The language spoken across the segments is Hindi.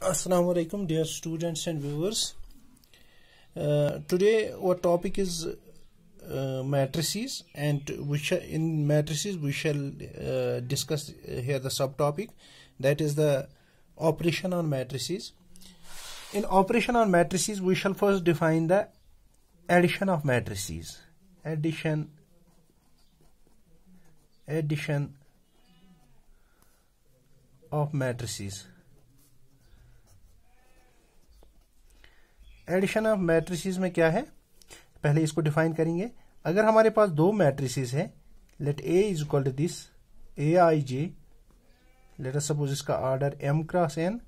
Assalamu alaikum, dear students and viewers. Today our topic is matrices, and in matrices we shall discuss here the subtopic, that is the operation on matrices. In operation on matrices we shall first define the addition of matrices. Addition of matrices. Addition of matrices में क्या है, पहले इसको डिफाइन करेंगे. अगर हमारे पास दो मैट्रिसेस है, let A is equal to this A I J, let us suppose इसका order M cross N,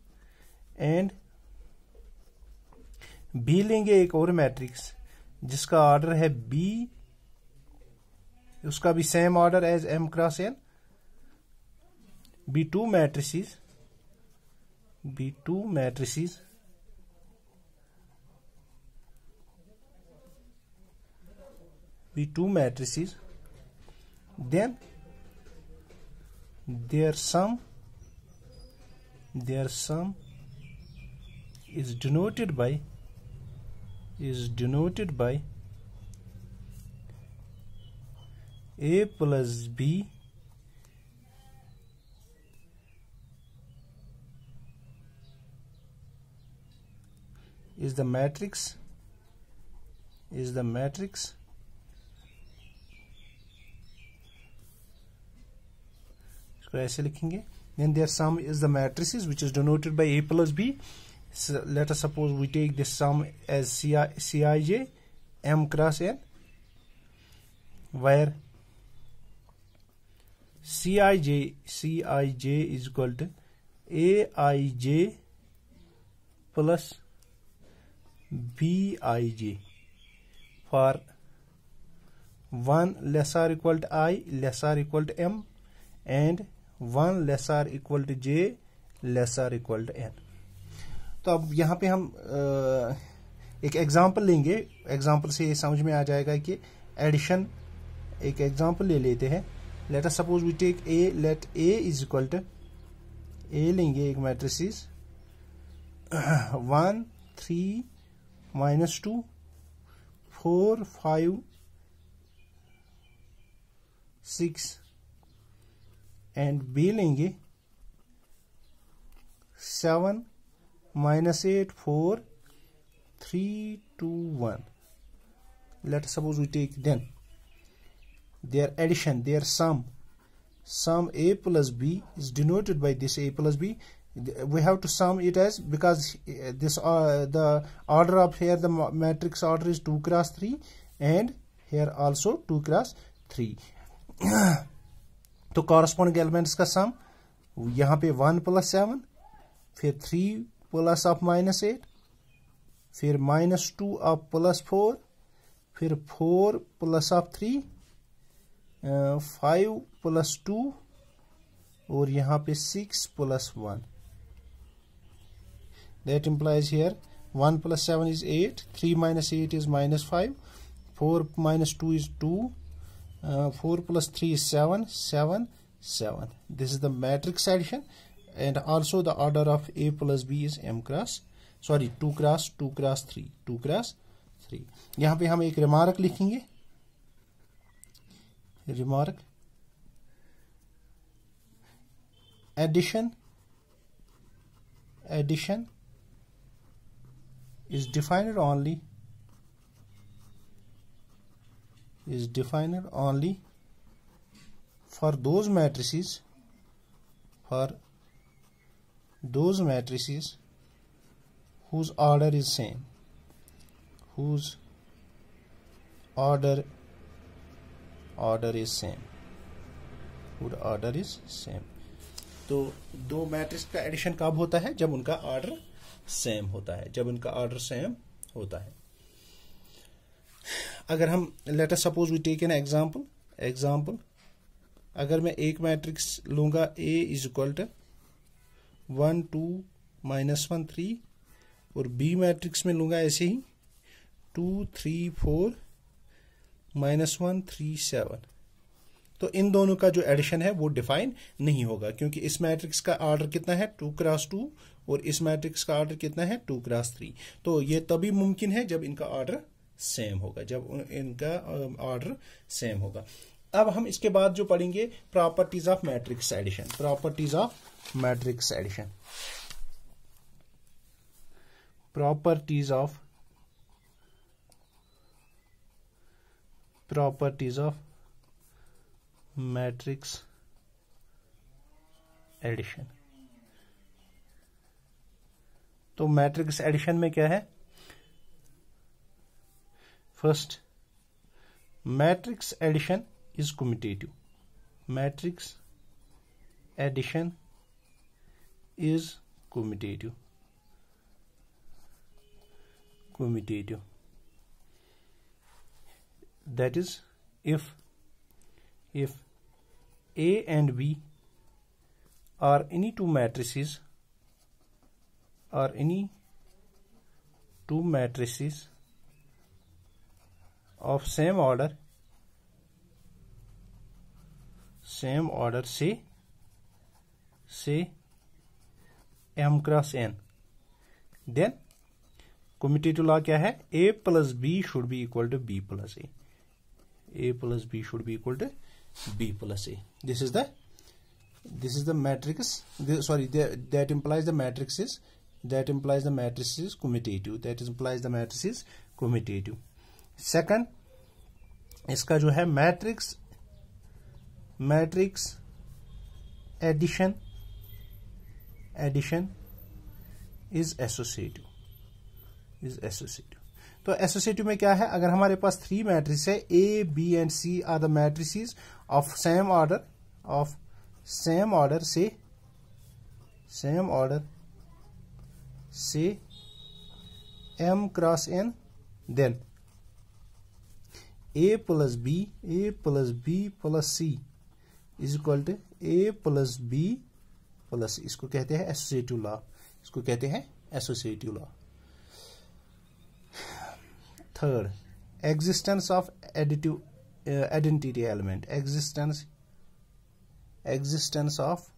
and B लेंगे एक और मैट्रिक्स जिसका ऑर्डर है बी, उसका भी same order as M cross N. B two matrices then their sum is denoted by a plus b is the matrix इसको ऐसे लिखेंगे. Then their sum is the matrices which is denoted by a plus b. So let us suppose we take this sum as Cij m cross n, where Cij is equal to Aij plus Bij for 1 less or equal to I less or equal to m, and 1 less or equal to j less or equal to n. तो अब यहाँ पे हम एक एग्जांपल लेंगे. एग्जांपल से ये समझ में आ जाएगा कि एडिशन, एक एग्जांपल ले लेते हैं. Let us suppose we take A, let A is equal to A लेंगे एक मैट्रिसेस 1 3 -2 4 5 6, एंड बी लेंगे 7 -8 4 3 2 1. Let us suppose we take then their addition, their sum a plus b is denoted by this a plus b. We have to sum it as, because this the order of here, the matrix order is 2 cross 3, and here also 2 cross 3. तो कॉरस्पॉन्डिंग एलिमेंट्स का सम यहां पे 1 + 7, फिर 3 प्लस ऑफ -8, फिर -2 ऑफ +4, फिर 4 प्लस ऑफ 3, 5 + 2, और यहां पे 6 + 1. That implies here 1 + 7 is 8, 3 - 8 is -5, 4 - 2 is 2, 4 + 3 is 7, 7, 7. This is the matrix addition, and also the order of a plus b is 2 cross 3. यहाँ पे हम एक रिमार्क लिखेंगे. Remark, addition is defined only for those matrices whose order is same. तो दो मैट्रिक्स का एडिशन कब होता है? जब उनका ऑर्डर सेम होता है. अगर हम let us suppose we take an example, अगर मैं एक मैट्रिक्स लूंगा A इज इक्वल टू 1 2 -1 3, और B मैट्रिक्स में लूंगा ऐसे ही 2 3 4 -1 3 7. तो इन दोनों का जो एडिशन है वो डिफाइन नहीं होगा, क्योंकि इस मैट्रिक्स का ऑर्डर कितना है 2x2 और इस मैट्रिक्स का ऑर्डर कितना है 2x3। तो ये तभी मुमकिन है जब इनका ऑर्डर सेम होगा, जब इनका ऑर्डर सेम होगा। अब हम इसके बाद जो पढ़ेंगे properties of matrix addition. Properties of matrix addition, properties of matrix addition. तो मैट्रिक्स एडिशन में क्या है? First, matrix addition is commutative. Matrix addition is commutative. That is, if A and B are any two matrices of same order, say m cross n, then commutative law क्या है? A plus B should be equal to B plus A. A plus B should be equal to B plus A. This is the matrix. That implies the matrix is commutative. That implies the matrix is commutative. Second, इसका जो है मैट्रिक्स एडिशन इज एसोसिएटिव। तो एसोसिएटिव में क्या है? अगर हमारे पास 3 मैट्रिक्स है, A B and C are the matrices of same order से m cross n, then a plus b plus c is equal to a plus b plus c। इसको कहते हैं associative law. Third, existence of identity element. Existence of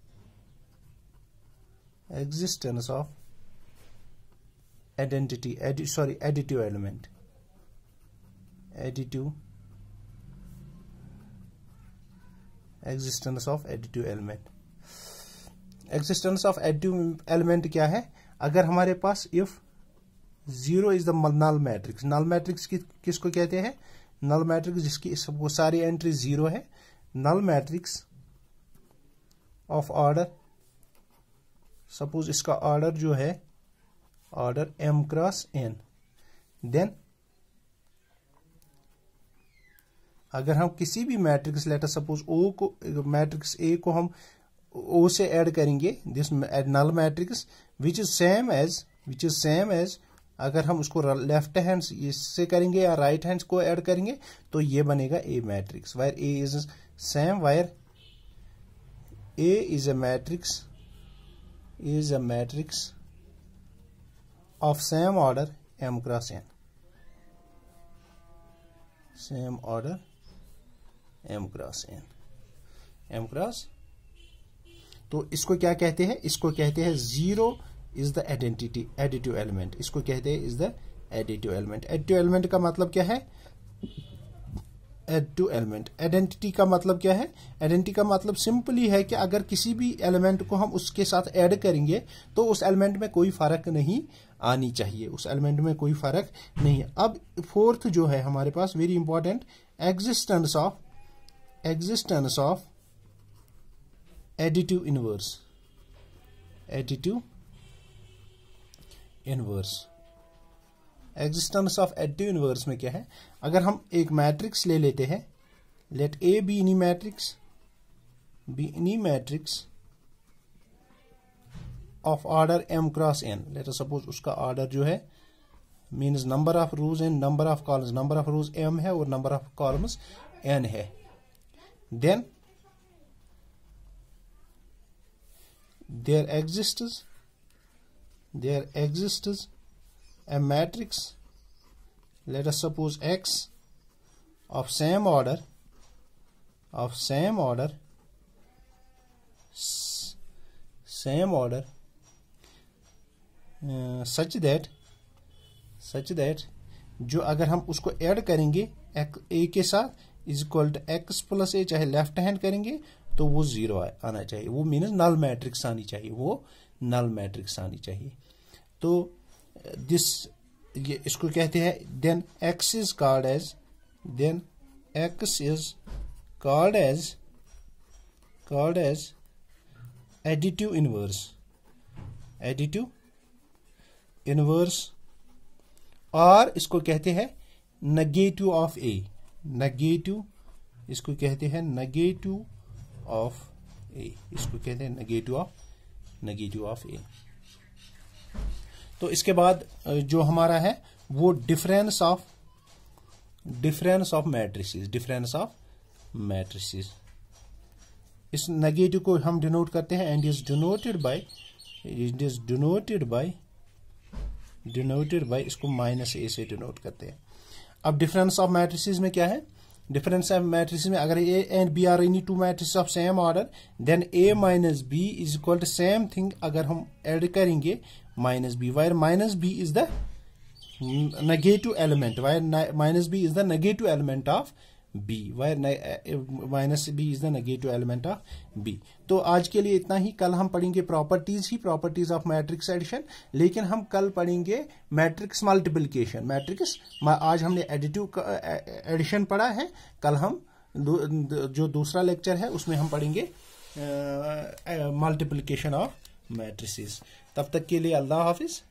additive element। Existence of additive element क्या है? अगर हमारे पास if 0 is the null matrix, null matrix किसको कहते हैं? null matrix जिसकी वो सारी एंट्री 0 है, null matrix of order, suppose इसका ऑर्डर जो है order m cross n, then अगर हम किसी भी मैट्रिक्स लेटर सपोज ओ को, मैट्रिक्स ए को हम ओ से ऐड करेंगे, this null matrix which is same as अगर हम उसको लेफ्ट हैंड इससे करेंगे या राइट हैंड को ऐड करेंगे तो ये बनेगा a matrix, where A is same, where A is a matrix of same order m cross n, same order m cross तो इसको क्या कहते हैं? इसको कहते हैं 0 इज द एडिटिव एलिमेंट। इसको कहते हैं is the additive element. Additive element का मतलब क्या है? एडिटिव एलिमेंट आइडेंटिटी का मतलब क्या है? आइडेंटिटी का मतलब सिंपली है कि अगर किसी भी एलिमेंट को हम उसके साथ ऐड करेंगे तो उस एलिमेंट में कोई फर्क नहीं आनी चाहिए, उस एलिमेंट में कोई फर्क नहीं है। अब फोर्थ जो है हमारे पास very important, existence of additive inverse. Existence of additive inverse में क्या है? अगर हम एक मैट्रिक्स ले लेते हैं, let A be any matrix of order m cross n, let us suppose उसका ऑर्डर जो है means number of rows and number of columns, number of rows m है और नंबर ऑफ कॉलम्स n है, then there exists a matrix, let us suppose X, of same order of same order such that जो अगर हम उसको ऐड करेंगे ए के साथ is equal to X plus A, चाहे लेफ्ट हैंड करेंगे तो वो 0 आना चाहिए, वो मीन्स नल मैट्रिक्स आनी चाहिए, वो नल मैट्रिक्स आनी चाहिए। तो ये इसको कहते हैं then X is called as additive inverse, और इसको कहते हैं नेगेटिव ऑफ ए, इसको कहते हैं negative of A, negative of A. तो इसके बाद जो हमारा है वो डिफरेंस ऑफ मैट्रिसेस, इस नेगेटिव को हम डिनोट करते हैं एंड इज डिनोटेड बाय इसको माइनस ए से डिनोट करते हैं। अब डिफरेंस ऑफ मैट्रिसेस में क्या है? डिफरेंस ऑफ मैट्रिसेस में अगर A and B are any two matrices of same order then A minus B is equal to same thing, अगर हम ऐड करेंगे minus B, where minus B is the negative element, where minus B is the negative element of B, where minus B is the negative element of B. तो आज के लिए इतना ही, कल हम पढ़ेंगे प्रॉपर्टीज ऑफ मैट्रिक्स एडिशन, लेकिन हम कल पढ़ेंगे मैट्रिक्स मल्टीप्लिकेशन। आज हमने एडिशन पढ़ा है, कल हम जो दूसरा लेक्चर है उसमें हम पढ़ेंगे मल्टीप्लिकेशन ऑफ मैट्रिसेस। तब तक के लिए अल्लाह हाफिज।